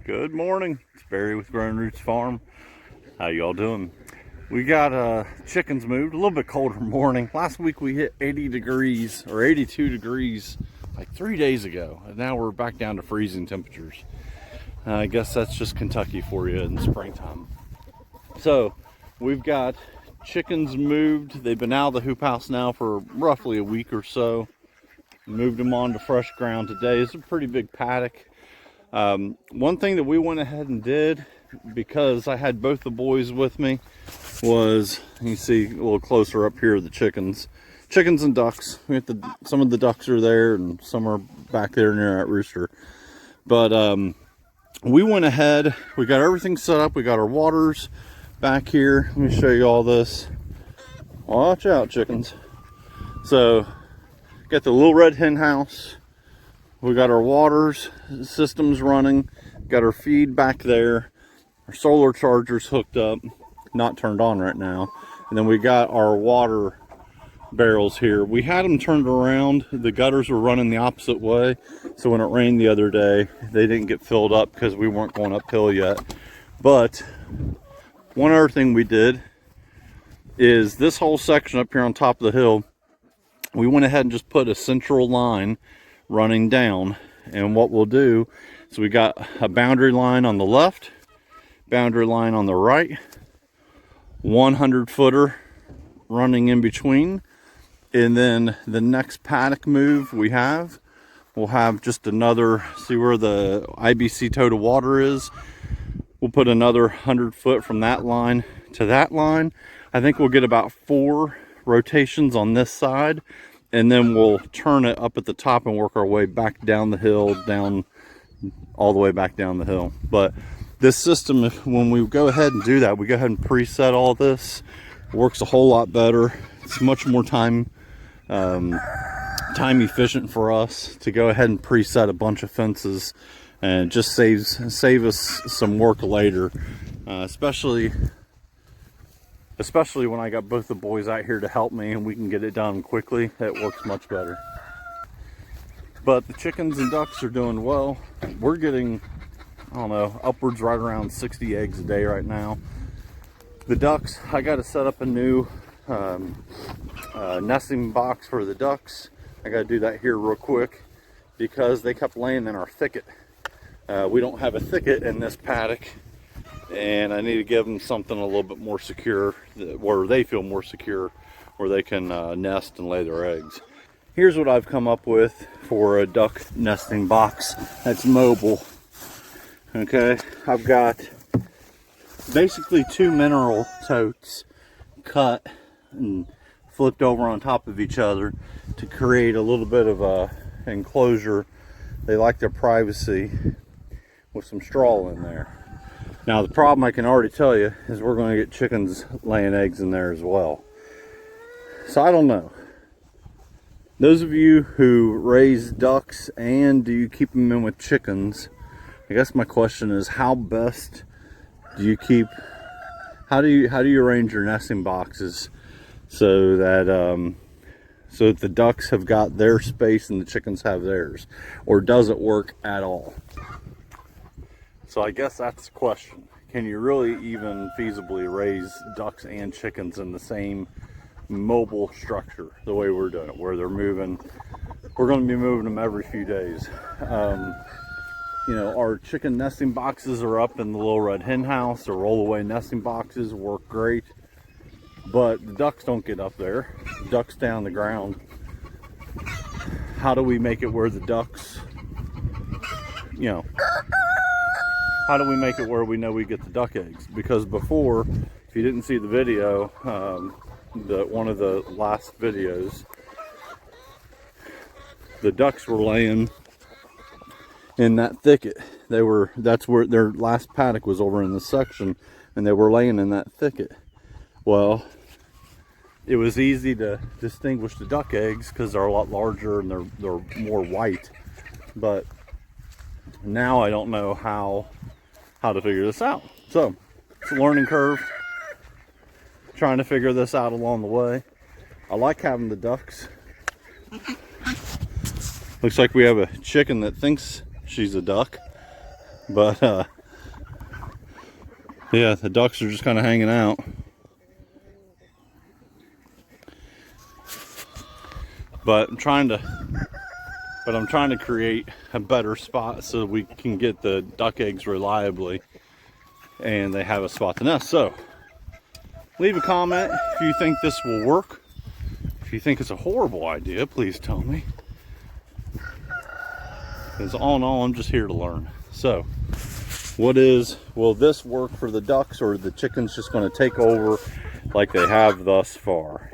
Good morning. It's Barry with Growing Roots Farm. How y'all doing? We got chickens moved. A little bit colder morning. Last week we hit 80 degrees or 82 degrees like 3 days ago, and now we're back down to freezing temperatures. I guess that's just Kentucky for you in springtime. So we've got chickens moved. They've been out of the hoop house now for roughly a week or so. Moved them onto fresh ground today. It's a pretty big paddock. One thing that we went ahead and did, because I had both the boys with me, was, you see a little closer up here, the chickens and ducks. Some of the ducks are there and some are back there near that rooster. But we went ahead, we got everything set up. We got our waters back here. Let me show you all this. Watch out, chickens. So got the little red hen house. We got our waters systems running, got our feed back there, our solar chargers hooked up, not turned on right now, and then we got our water barrels here. We had them turned around. The gutters were running the opposite way, so when it rained the other day, they didn't get filled up because we weren't going uphill yet. But one other thing we did is this whole section up here on top of the hill, we went ahead and just put a central line running down. And what we'll do is we got a boundary line on the left, boundary line on the right, 100 footer running in between, and then the next paddock move we'll have just another, see where the IBC toe to water is, we'll put another 100 foot from that line to that line. I think we'll get about 4 rotations on this side, and then we'll turn it up at the top and work our way back down the hill, down all the way back down the hill. But this system, when we go ahead and do that, we go ahead and preset all this. It works a whole lot better. It's much more time efficient for us to go ahead and preset a bunch of fences, and it just save us some work later, especially when I got both the boys out here to help me and we can get it done quickly. It works much better. But the chickens and ducks are doing well. We're getting, I don't know, upwards right around 60 eggs a day right now. The ducks, I got to set up a new nesting box for the ducks. I got to do that here real quick because they kept laying in our thicket. We don't have a thicket in this paddock, and I need to give them something a little bit more secure, where they feel more secure, where they can nest and lay their eggs. Here's what I've come up with for a duck nesting box that's mobile. Okay, I've got basically 2 mineral totes cut and flipped over on top of each other to create a little bit of a enclosure. They like their privacy, with some straw in there. Now the problem, I can already tell you, is we're going to get chickens laying eggs in there as well. So I don't know. Those of you who raise ducks and do you keep them in with chickens, I guess my question is, how best do you keep, how do you arrange your nesting boxes so that the ducks have got their space and the chickens have theirs? Or does it work at all? So I guess that's the question. Can you really even feasibly raise ducks and chickens in the same mobile structure the way we're doing it, where they're moving? We're going to be moving them every few days. You know, our chicken nesting boxes are up in the little red hen house. The roll-away nesting boxes work great, but the ducks don't get up there. The ducks stay on the ground. How do we make it where the ducks, you know, how do we make it where we know we get the duck eggs? Because before, if you didn't see the video, one of the last videos, the ducks were laying in that thicket. That's where their last paddock was, over in this section, and they were laying in that thicket. Well, it was easy to distinguish the duck eggs because they're a lot larger and they're more white. But now I don't know how to figure this out. So it's a learning curve, trying to figure this out along the way. I like having the ducks. Looks like we have a chicken that thinks she's a duck, but Yeah, the ducks are just kind of hanging out. But I'm trying to create a better spot so we can get the duck eggs reliably and they have a spot to nest. So leave a comment if you think this will work. If you think it's a horrible idea, please tell me. Because all in all, I'm just here to learn. So will this work for the ducks, or are the chickens just going to take over like they have thus far?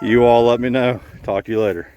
You all let me know. Talk to you later.